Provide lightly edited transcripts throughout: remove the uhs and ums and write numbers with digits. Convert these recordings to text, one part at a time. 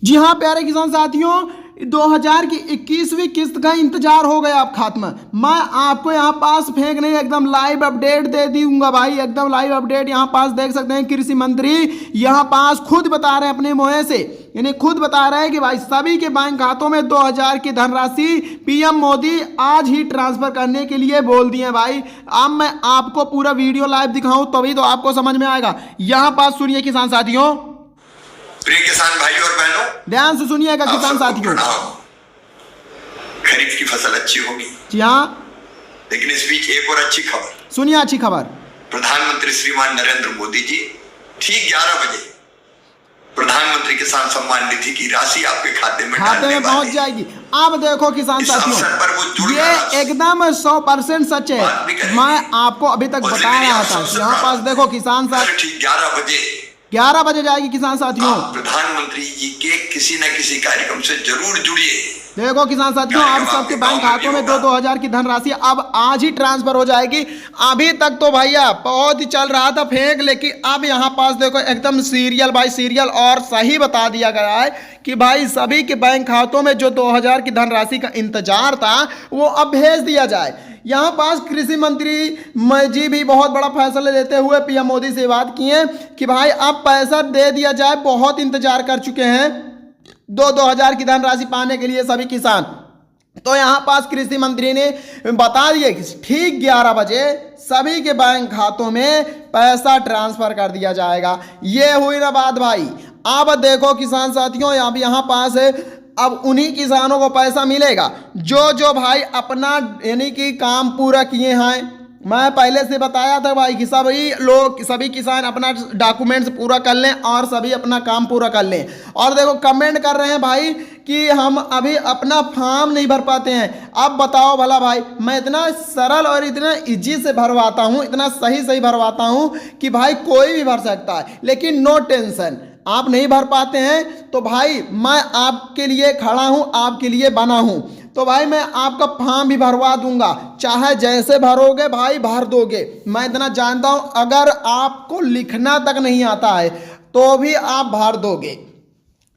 जी हाँ प्यारे किसान साथियों, 2021वीं किस्त का इंतजार हो गया अब खत्म। मैं आपको यहाँ पास फेंक नहीं, एकदम लाइव अपडेट दे दूंगा भाई, एकदम लाइव अपडेट। यहाँ पास देख सकते हैं कृषि मंत्री यहाँ पास खुद बता रहे हैं अपने मुँह से, यानी खुद बता रहे हैं कि भाई सभी के बैंक खातों में 2000 की धनराशि पीएम मोदी आज ही ट्रांसफर करने के लिए बोल दिए भाई। अब मैं आपको पूरा वीडियो लाइव दिखाऊं तभी तो आपको समझ में आएगा। यहाँ पास सुनिए किसान साथियों, प्रिय किसान भाई और बहनों, ध्यान से सुनिएगा किसान साथियों। खरीफ की फसल अच्छी होगी। जी हाँ, लेकिन इस बीच एक और अच्छी खबर सुनिए, अच्छी खबर। प्रधानमंत्री श्रीमान नरेंद्र मोदी जी ठीक 11 बजे प्रधानमंत्री किसान सम्मान निधि की राशि आपके खाते में पहुंच जाएगी। अब देखो किसान साथियों, ये एकदम 100% सच है। मैं आपको अभी तक बता रहा था। यहाँ पास देखो किसान साथियों, ठीक 11 बजे जाएगी किसान साथियों। प्रधानमंत्री जी के किसी न किसी कार्यक्रम से जरूर जुड़िए। देखो किसान साथियों, अब सबके बैंक खातों में 2-2000 की धनराशि अब आज ही ट्रांसफर हो जाएगी। अभी तक तो भैया बहुत ही चल रहा था फेंक, लेकिन अब यहाँ पास देखो एकदम सीरियल बाय सीरियल और सही बता दिया गया है कि भाई सभी के बैंक खातों में जो 2000 की धनराशि का इंतजार था वो अब भेज दिया जाए। यहाँ पास कृषि मंत्री जी भी बहुत बड़ा फैसला लेते हुए पीएम मोदी से बात की है कि भाई अब पैसा दे दिया जाए, बहुत इंतजार कर चुके हैं 2-2000 की धनराशि पाने के लिए सभी किसान। तो यहाँ पास कृषि मंत्री ने बता दिया कि ठीक 11 बजे सभी के बैंक खातों में पैसा ट्रांसफर कर दिया जाएगा। ये हुई ना बात भाई। अब देखो किसान साथियों, अब यहाँ पास अब उन्हीं किसानों को पैसा मिलेगा जो भाई अपना यानी कि काम पूरा किए हैं। मैं पहले से बताया था भाई कि सभी किसान अपना डॉक्यूमेंट्स पूरा कर लें और सभी अपना काम पूरा कर लें। और देखो कमेंट कर रहे हैं भाई कि हम अभी अपना फॉर्म नहीं भर पाते हैं। अब बताओ भला भाई, मैं इतना सरल और इतना इजी से भरवाता हूँ, इतना सही भरवाता हूँ कि भाई कोई भी भर सकता है। लेकिन नो टेंशन, आप नहीं भर पाते हैं तो भाई मैं आपके लिए खड़ा हूं, आपके लिए बना हूं। तो भाई मैं आपका फॉर्म भी भरवा दूंगा, चाहे जैसे भरोगे भाई भर दोगे। मैं इतना जानता हूं, अगर आपको लिखना तक नहीं आता है तो भी आप भर दोगे।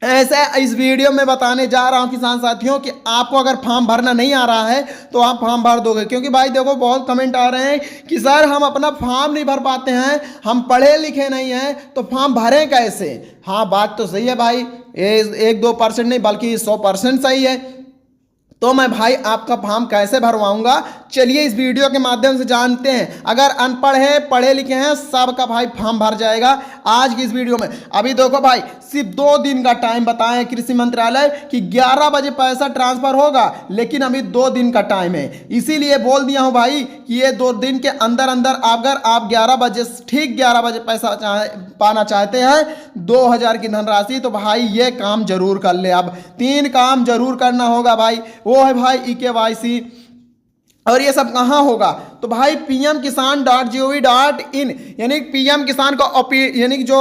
ऐसे इस वीडियो में बताने जा रहा हूं किसान साथियों कि आपको अगर फॉर्म भरना नहीं आ रहा है तो आप फॉर्म भर दोगे। क्योंकि भाई देखो बहुत कमेंट आ रहे हैं कि सर हम अपना फॉर्म नहीं भर पाते हैं, हम पढ़े लिखे नहीं हैं, तो फॉर्म भरें कैसे। हाँ बात तो सही है भाई, 1-2% नहीं बल्कि 100% सही है। तो मैं भाई आपका फॉर्म कैसे भरवाऊंगा, चलिए इस वीडियो के माध्यम से जानते हैं। अगर अनपढ़ है पढ़े लिखे हैं सबका भाई फॉर्म भर जाएगा आज की इस वीडियो में। अभी देखो भाई सिर्फ 2 दिन का टाइम बताएं कृषि मंत्रालय कि 11 बजे पैसा ट्रांसफर होगा, लेकिन अभी 2 दिन का टाइम है। इसीलिए बोल दिया हूं भाई कि ये 2 दिन के अंदर अगर आप 11 बजे ठीक 11 बजे पैसा पाना चाहते हैं 2000 की धनराशि, तो भाई ये काम जरूर कर ले। अब 3 काम जरूर करना होगा भाई, वो है भाई eKYC। और ये सब कहाँ होगा तो भाई pmkisan.gov.in यानी पीएम किसान का यानी जो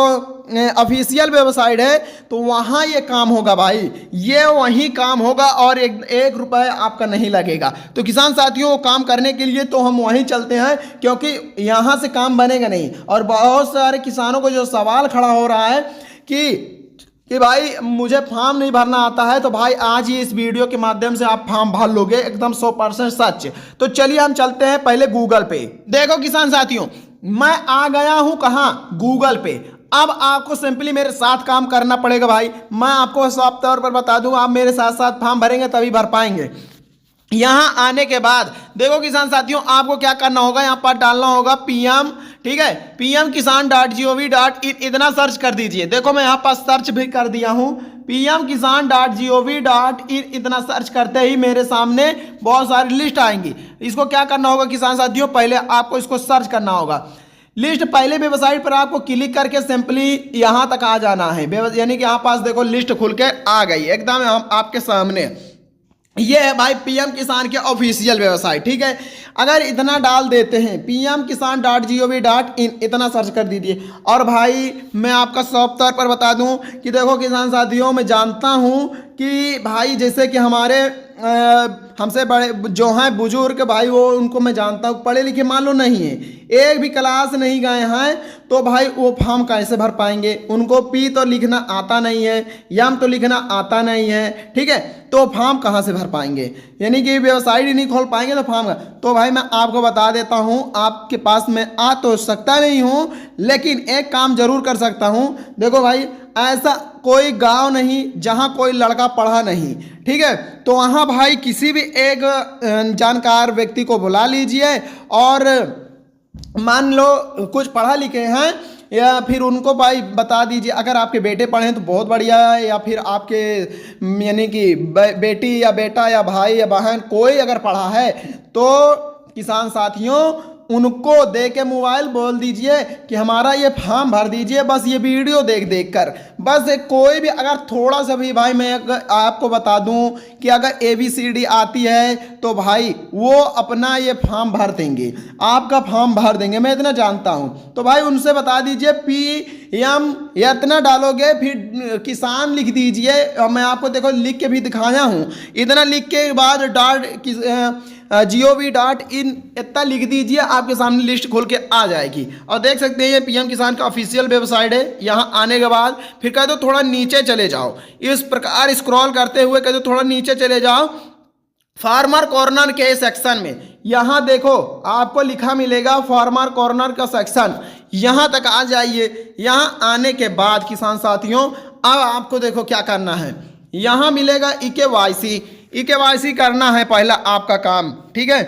ऑफिशियल वेबसाइट है तो वहाँ ये काम होगा भाई, ये वहीं काम होगा और एक रुपये आपका नहीं लगेगा। तो किसान साथियों, काम करने के लिए तो हम वहीं चलते हैं क्योंकि यहाँ से काम बनेगा नहीं। और बहुत सारे किसानों को जो सवाल खड़ा हो रहा है कि भाई मुझे फॉर्म नहीं भरना आता है, तो भाई आज ही इस वीडियो के माध्यम से आप फॉर्म भर लोगे, एकदम 100% सच। तो चलिए हम चलते हैं पहले गूगल पे। देखो किसान साथियों, मैं आ गया हूं कहां, गूगल पे। अब आपको सिंपली मेरे साथ काम करना पड़ेगा भाई। मैं आपको साफ तौर पर बता दूं, आप मेरे साथ साथ फॉर्म भरेंगे तभी भर पाएंगे। यहां आने के बाद देखो किसान साथियों, आपको क्या करना होगा, यहां पर डालना होगा पीएम, ठीक है, pmkisan.gov.in इतना सर्च कर दीजिए। देखो मैं यहां पर सर्च भी कर दिया हूं, pmkisan.gov.in इतना सर्च करते ही मेरे सामने बहुत सारी लिस्ट आएंगी। इसको क्या करना होगा किसान साथियों, पहले आपको इसको सर्च करना होगा। लिस्ट पहले वेबसाइट पर आपको क्लिक करके सिंपली यहां तक आ जाना है, यानी कि यहां पास देखो लिस्ट खुल के आ गई एकदम आपके सामने। ये है भाई पीएम किसान के ऑफिशियल वेबसाइट, ठीक है। अगर इतना डाल देते हैं pmkisan.gov.in इतना सर्च कर दीजिए। और भाई मैं आपका साफ तौर पर बता दूं कि देखो किसान साथियों, मैं जानता हूं कि भाई जैसे कि हमारे हमसे बड़े जो हैं बुजुर्ग भाई, वो उनको मैं जानता हूँ पढ़े लिखे मान लो नहीं है, एक भी क्लास नहीं गए हैं, तो भाई वो फॉर्म कैसे भर पाएंगे? उनको पी तो लिखना आता नहीं है, यम तो लिखना आता नहीं है, ठीक है, तो फॉर्म कहाँ से भर पाएंगे? यानी कि वेबसाइट ही नहीं खोल पाएंगे तो फॉर्म। तो भाई मैं आपको बता देता हूँ, आपके पास मैं आ तो सकता नहीं हूँ, लेकिन एक काम जरूर कर सकता हूँ। देखो भाई, ऐसा कोई गांव नहीं जहां कोई लड़का पढ़ा नहीं, ठीक है, तो वहां भाई किसी भी एक जानकार व्यक्ति को बुला लीजिए और मान लो कुछ पढ़ा लिखे हैं, या फिर उनको भाई बता दीजिए, अगर आपके बेटे पढ़े हैं तो बहुत बढ़िया है, या फिर आपके यानी कि बेटी या बेटा या भाई या बहन कोई अगर पढ़ा है तो किसान साथियों उनको दे के मोबाइल बोल दीजिए कि हमारा ये फॉर्म भर दीजिए, बस ये वीडियो देख देख कर, बस कोई भी अगर थोड़ा सा भी भाई, मैं आपको बता दूं कि अगर ABCD आती है तो भाई वो अपना ये फॉर्म भर देंगे, आपका फॉर्म भर देंगे, मैं इतना जानता हूं। तो भाई उनसे बता दीजिए PM या इतना डालोगे, फिर किसान लिख दीजिए, मैं आपको देखो लिख के भी दिखाया हूं, इतना लिख के बाद gov.in इतना लिख दीजिए, आपके सामने लिस्ट खोल के आ जाएगी। और देख सकते हैं ये PM किसान का ऑफिशियल वेबसाइट है। यहाँ आने के बाद फिर कह दो थोड़ा नीचे चले जाओ, इस प्रकार स्क्रॉल करते हुए कह दो थोड़ा नीचे चले जाओ, फार्मर कॉर्नर के सेक्शन में यहाँ देखो आपको लिखा मिलेगा फार्मर कॉर्नर का सेक्शन, यहाँ तक आ जाइए। यहाँ आने के बाद किसान साथियों अब आपको देखो क्या करना है, यहाँ मिलेगा EKYC करना है पहला आपका काम, ठीक है।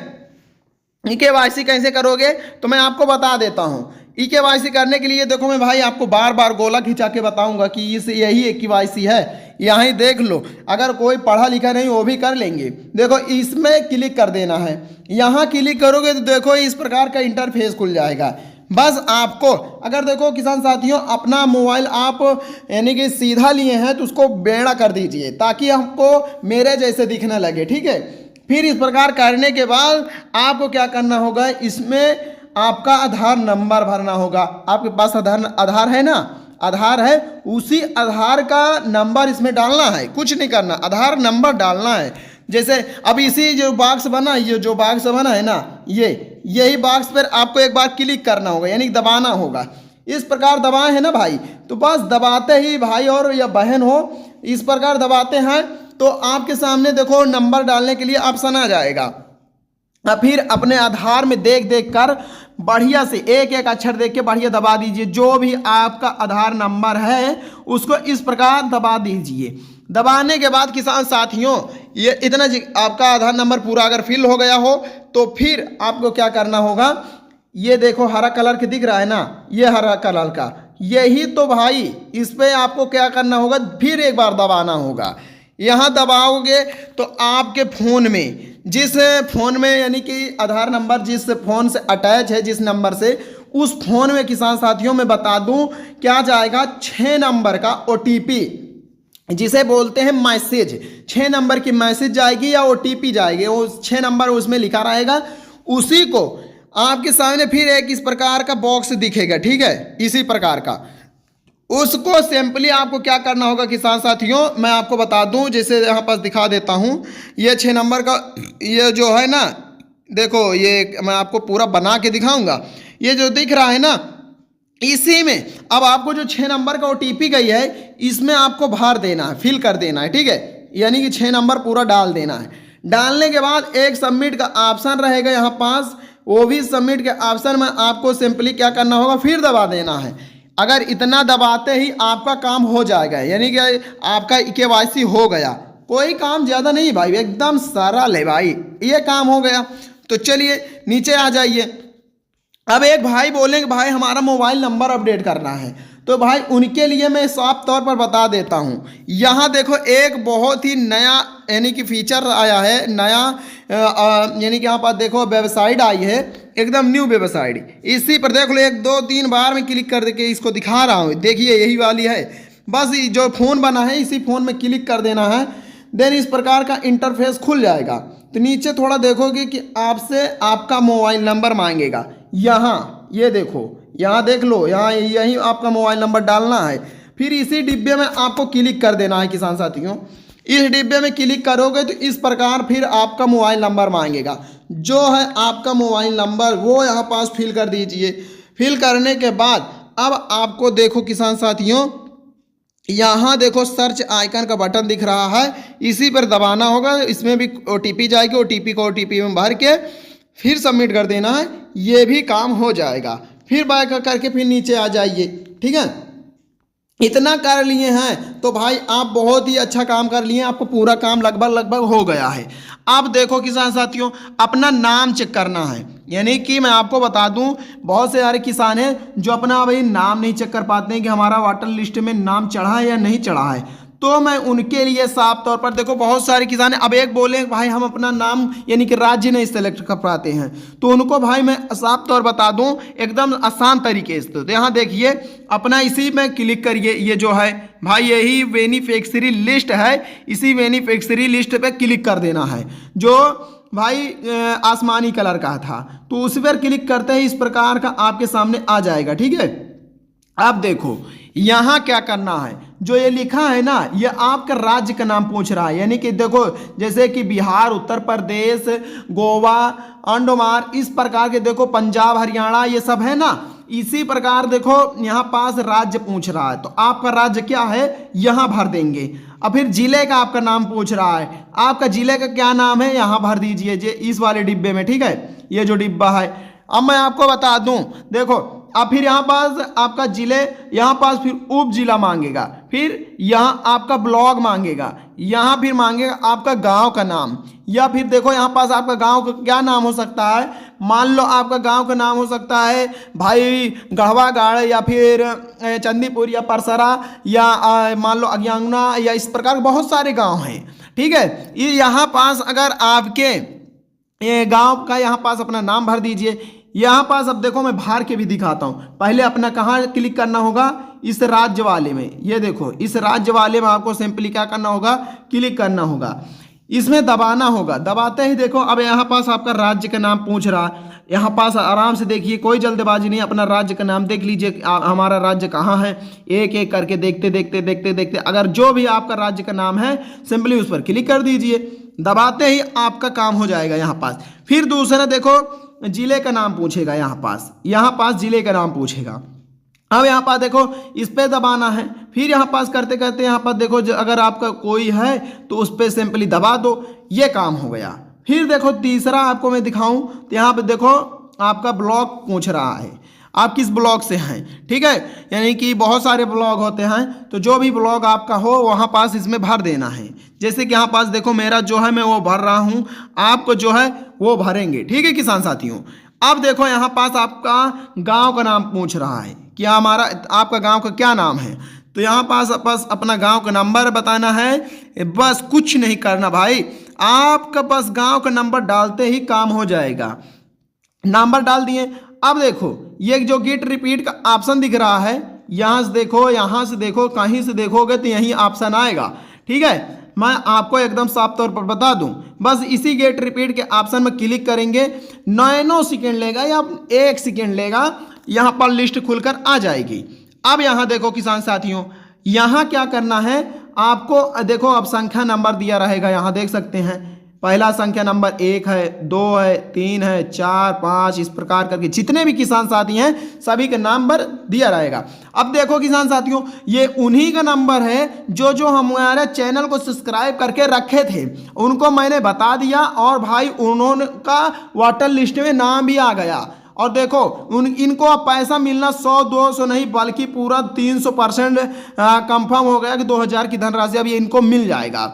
EKYC कैसे करोगे तो मैं आपको बता देता हूँ। EKYC करने के लिए देखो मैं भाई आपको बार बार गोला खिंचा के बताऊंगा कि यही EKYC है, यहाँ ही देख लो, अगर कोई पढ़ा लिखा नहीं वो भी कर लेंगे। देखो इसमें क्लिक कर देना है, यहाँ क्लिक करोगे तो देखो इस प्रकार का इंटरफेस खुल जाएगा। बस आपको अगर देखो किसान साथियों अपना मोबाइल आप यानी कि सीधा लिए हैं तो उसको बेड़ा कर दीजिए ताकि आपको मेरे जैसे दिखने लगे, ठीक है। फिर इस प्रकार करने के बाद आपको क्या करना होगा, इसमें आपका आधार नंबर भरना होगा। आपके पास आधार है ना, आधार है, उसी आधार का नंबर इसमें डालना है, कुछ नहीं करना, आधार नंबर डालना है। जैसे अब इसी जो बॉक्स बना, ये जो बॉक्स बना है ना, यही बॉक्स पर आपको एक बार क्लिक करना होगा, यानी दबाना होगा। इस प्रकार दबाए हैं ना भाई, तो बस दबाते ही भाई और या बहन हो, इस प्रकार दबाते हैं तो आपके सामने देखो नंबर डालने के लिए ऑप्शन आ जाएगा। फिर अपने आधार में देख देख कर बढ़िया से एक एक अक्षर देख के बढ़िया दबा दीजिए। जो भी आपका आधार नंबर है उसको इस प्रकार दबा दीजिए। दबाने के बाद किसान साथियों ये इतना आपका आधार नंबर पूरा अगर फिल हो गया हो तो फिर आपको क्या करना होगा, ये देखो हरा कलर के दिख रहा है ना, ये हरा कलर का, यही तो भाई इस पे आपको क्या करना होगा, फिर एक बार दबाना होगा। यहाँ दबाओगे तो आपके फ़ोन में, जिस फ़ोन में यानी कि आधार नंबर जिस फ़ोन से अटैच है, जिस नंबर से, उस फ़ोन में किसान साथियों में बता दूं क्या जाएगा, 6 नंबर का OTP जिसे बोलते हैं मैसेज, 6 नंबर की मैसेज जाएगी या OTP जाएगी, वो 6 नंबर उसमें लिखा रहेगा। उसी को आपके सामने फिर एक इस प्रकार का बॉक्स दिखेगा, ठीक है, इसी प्रकार का। उसको सिंपली आपको क्या करना होगा किसान साथियों, मैं आपको बता दूं, जैसे यहाँ पास दिखा देता हूं, ये 6 नंबर का ये जो है ना, देखो ये मैं आपको पूरा बना के दिखाऊंगा, ये जो दिख रहा है ना, इसी में अब आपको जो 6 नंबर का OTP गई है इसमें आपको भर देना है, फिल कर देना है, ठीक है, यानी कि 6 नंबर पूरा डाल देना है। डालने के बाद एक सबमिट का ऑप्शन रहेगा यहाँ पास, वो भी सबमिट के ऑप्शन में आपको सिंपली क्या करना होगा, फिर दबा देना है। अगर इतना दबाते ही आपका काम हो जाएगा, यानी कि आपका KYC हो गया। कोई काम ज़्यादा नहीं भाई, एकदम सरल है भाई, ये काम हो गया। तो चलिए नीचे आ जाइए। अब एक भाई बोलेंगे भाई हमारा मोबाइल नंबर अपडेट करना है, तो भाई उनके लिए मैं साफ तौर पर बता देता हूँ। यहाँ देखो एक बहुत ही नया यानी कि फीचर आया है, नया यानी कि यहाँ पर देखो वेबसाइट आई है, एकदम न्यू वेबसाइट। इसी पर देख लो 1 2 3 बार में क्लिक कर के इसको दिखा रहा हूँ, देखिए यही वाली है। बस जो फ़ोन बना है इसी फ़ोन में क्लिक कर देना है, देन इस प्रकार का इंटरफेस खुल जाएगा। तो नीचे थोड़ा देखोगे कि आपसे आपका मोबाइल नंबर मांगेगा, यहाँ ये देखो, यहाँ देख लो, यहाँ यही आपका मोबाइल नंबर डालना है। फिर इसी डिब्बे में आपको क्लिक कर देना है किसान साथियों। इस डिब्बे में क्लिक करोगे तो इस प्रकार फिर आपका मोबाइल नंबर मांगेगा, जो है आपका मोबाइल नंबर वो यहाँ पास फिल कर दीजिए। फिल करने के बाद अब आपको देखो किसान साथियों, यहाँ देखो सर्च आइकन का बटन दिख रहा है, इसी पर दबाना होगा। इसमें भी OTP जाएगी, OTP को OTP में भर के फिर सबमिट कर देना है, ये भी काम हो जाएगा। फिर बैक करके फिर नीचे आ जाइए, ठीक है। इतना कर लिए हैं तो भाई आप बहुत ही अच्छा काम कर लिए, आपको पूरा काम लगभग हो गया है। अब देखो किसान साथियों, अपना नाम चेक करना है, यानी कि मैं आपको बता दूं बहुत से सारे किसान हैं जो अपना भाई नाम नहीं चेक कर पाते हैं कि हमारा वाटर लिस्ट में नाम चढ़ा है या नहीं चढ़ा है। तो मैं उनके लिए साफ तौर पर देखो, बहुत सारे किसान अब एक बोले भाई हम अपना नाम यानी कि राज्य नहीं सेलेक्ट कर पाते हैं, तो उनको भाई मैं साफ तौर बता दूं एकदम आसान तरीके से। तो यहाँ देखिए अपना इसी में क्लिक करिए, ये जो है भाई यही बेनिफिशियरी लिस्ट है, इसी बेनिफिशियरी लिस्ट पे क्लिक कर देना है जो भाई आसमानी कलर का था। तो उस पर क्लिक करते ही इस प्रकार का आपके सामने आ जाएगा, ठीक है। अब देखो यहाँ क्या करना है, जो ये लिखा है ना ये आपका राज्य का नाम पूछ रहा है, यानी कि देखो जैसे कि बिहार, उत्तर प्रदेश, गोवा, अंडमान, इस प्रकार के देखो पंजाब, हरियाणा ये सब है ना, इसी प्रकार देखो यहाँ पास राज्य पूछ रहा है। तो आपका राज्य क्या है यहाँ भर देंगे। अब फिर जिले का आपका नाम पूछ रहा है, आपका जिले का क्या नाम है यहाँ भर दीजिए जे इस वाले डिब्बे में, ठीक है, ये जो डिब्बा है। अब मैं आपको बता दूं देखो, अब फिर यहाँ पास आपका जिले, यहाँ पास फिर उप जिला मांगेगा, फिर यहाँ आपका ब्लॉक मांगेगा, यहाँ फिर मांगेगा आपका गांव का नाम, या फिर देखो यहाँ पास आपका गांव का क्या नाम हो सकता है। मान लो आपका गांव का नाम हो सकता है भाई गढ़वा गाड़, या फिर चंदीपुर, या परसरा, या मान लो अज्ञांगना, या इस प्रकार बहुत सारे गाँव हैं, ठीक है। ये यहाँ पास अगर आपके ये गाँव का यहाँ पास अपना नाम भर दीजिए। यहाँ पास अब देखो मैं बाहर के भी दिखाता हूँ, पहले अपना कहाँ क्लिक करना होगा, इस राज्य वाले में, ये देखो इस राज्य वाले में आपको सिंपली क्या करना होगा, क्लिक करना होगा, इसमें दबाना होगा। दबाते ही देखो अब यहाँ पास आपका राज्य का नाम पूछ रहा है, यहाँ पास आराम से देखिए, कोई जल्दबाजी नहीं, अपना राज्य का नाम देख लीजिए हमारा राज्य कहाँ है, एक एक करके देखते देखते देखते देखते अगर जो भी आपका राज्य का नाम है सिंपली उस पर क्लिक कर दीजिए। दबाते ही आपका काम हो जाएगा यहाँ पास। फिर दूसरा देखो जिले का नाम पूछेगा, यहाँ पास जिले का नाम पूछेगा। अब यहाँ पास देखो इस पे दबाना है, फिर यहाँ पास करते करते यहाँ पास देखो अगर आपका कोई है तो उस पर सिंपली दबा दो, ये काम हो गया। फिर देखो तीसरा आपको मैं दिखाऊं तो यहाँ पे देखो आपका ब्लॉक पूछ रहा है, आप किस ब्लॉक से हैं, ठीक है, यानी कि बहुत सारे ब्लॉक होते हैं, तो जो भी ब्लॉक आपका हो वहाँ पास इसमें भर देना है। जैसे कि यहाँ पास देखो मेरा जो है मैं वो भर रहा हूँ, आपको जो है वो भरेंगे, ठीक है किसान साथियों। अब देखो यहाँ पास आपका गांव का नाम पूछ रहा है कि हमारा आपका गांव का क्या नाम है, तो यहाँ पास अपना गांव का नंबर बताना है, बस कुछ नहीं करना भाई, आपका बस गांव का नंबर डालते ही काम हो जाएगा। नंबर डाल दिए। अब देखो ये जो गेट रिपीट का ऑप्शन दिख रहा है, यहाँ से देखो, यहाँ से देखो, कहीं से देखोगे तो यही ऑप्शन आएगा, ठीक है। मैं आपको एकदम साफ तौर पर बता दूं, बस इसी गेट रिपीट के ऑप्शन में क्लिक करेंगे, 9 सेकेंड लेगा या 1 सेकेंड लेगा, यहाँ पर लिस्ट खुलकर आ जाएगी। अब यहाँ देखो किसान साथियों, यहाँ क्या करना है आपको, देखो अब संख्या नंबर दिया रहेगा, यहाँ देख सकते हैं पहला संख्या नंबर 1 है, 2 है, 3 है, 4, 5, इस प्रकार करके जितने भी किसान साथी हैं सभी का नंबर दिया रहेगा। अब देखो किसान साथियों, ये उन्हीं का नंबर है जो हमारे चैनल को सब्सक्राइब करके रखे थे, उनको मैंने बता दिया और भाई उन्होंने का वाटर लिस्ट में नाम भी आ गया। और देखो इनको अब पैसा मिलना 100-200 नहीं बल्कि पूरा 300% कंफर्म हो गया कि 2000 की धनराशि अब ये इनको मिल जाएगा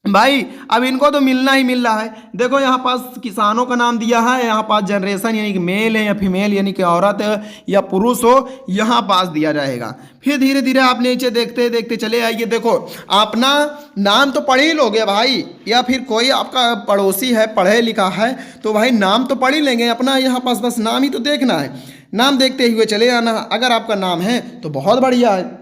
भाई। अब इनको तो मिलना ही मिल रहा है। देखो यहाँ पास किसानों का नाम दिया है, यहाँ पास जनरेशन यानी कि मेल है या फीमेल यानी कि औरत है या पुरुष हो, यहाँ पास दिया रहेगा। फिर धीरे धीरे आप नीचे देखते देखते चले आइए। देखो अपना नाम तो पढ़ ही लोगे भाई, या फिर कोई आपका पड़ोसी है पढ़े लिखा है तो भाई नाम तो पढ़ ही लेंगे, अपना यहाँ पास बस नाम ही तो देखना है, नाम देखते हुए चले आना। अगर आपका नाम है तो बहुत बढ़िया है।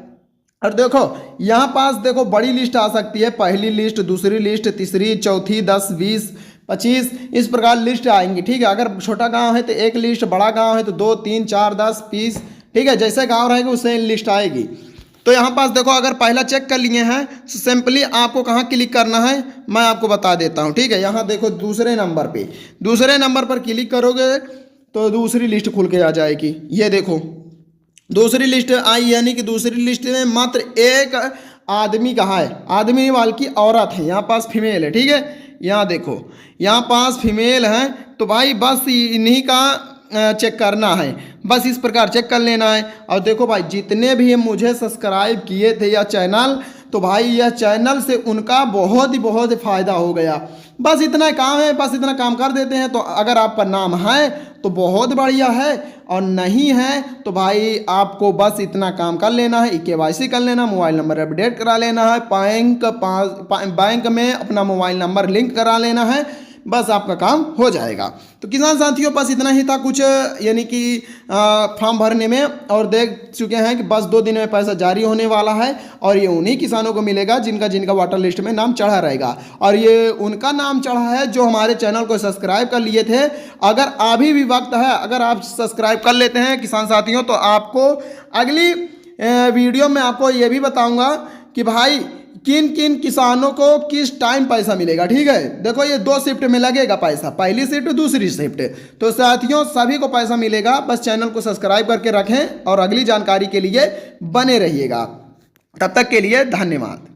और देखो यहाँ पास देखो बड़ी लिस्ट आ सकती है, पहली लिस्ट, दूसरी लिस्ट, तीसरी, चौथी, 10, 20, 25 इस प्रकार लिस्ट आएंगी, ठीक है। अगर छोटा गांव है तो 1 लिस्ट, बड़ा गांव है तो 2, 3, 4, 10, 20, ठीक है, जैसे गांव रहेगा उससे लिस्ट आएगी। तो यहाँ पास देखो, अगर पहला चेक कर लिए हैं तो सिंपली आपको कहाँ क्लिक करना है मैं आपको बता देता हूँ, ठीक है। यहाँ देखो दूसरे नंबर पर क्लिक करोगे तो दूसरी लिस्ट खुल के आ जाएगी। ये देखो दूसरी लिस्ट आई, यानी कि दूसरी लिस्ट में मात्र एक आदमी का है, आदमी बल्कि औरत है, यहाँ पास फीमेल है, ठीक है। यहाँ देखो यहाँ पास फीमेल है, तो भाई बस इन्हीं का चेक करना है, बस इस प्रकार चेक कर लेना है। और देखो भाई जितने भी मुझे सब्सक्राइब किए थे यह चैनल, तो भाई यह चैनल से उनका बहुत ही फ़ायदा हो गया। बस इतना काम है, बस इतना काम कर देते हैं। तो अगर आपका नाम है तो बहुत बढ़िया है, और नहीं है तो भाई आपको बस इतना काम कर लेना है, KYC कर लेना, मोबाइल नंबर अपडेट करा लेना है, बैंक में अपना मोबाइल नंबर लिंक करा लेना है, बस आपका काम हो जाएगा। तो किसान साथियों बस इतना ही था कुछ, यानी कि फॉर्म भरने में, और देख चुके हैं कि बस 2 दिन में पैसा जारी होने वाला है, और ये उन्हीं किसानों को मिलेगा जिनका वाटर लिस्ट में नाम चढ़ा रहेगा। और ये उनका नाम चढ़ा है जो हमारे चैनल को सब्सक्राइब कर लिए थे। अगर अभी भी वक्त है, अगर आप सब्सक्राइब कर लेते हैं किसान साथियों, तो आपको अगली वीडियो में आपको ये भी बताऊँगा कि भाई किन किन किसानों को किस टाइम पैसा मिलेगा, ठीक है। देखो ये 2 शिफ्ट में लगेगा पैसा, पहली शिफ्ट दूसरी शिफ्ट। तो साथियों सभी को पैसा मिलेगा, बस चैनल को सब्सक्राइब करके रखें और अगली जानकारी के लिए बने रहिएगा। तब तक के लिए धन्यवाद।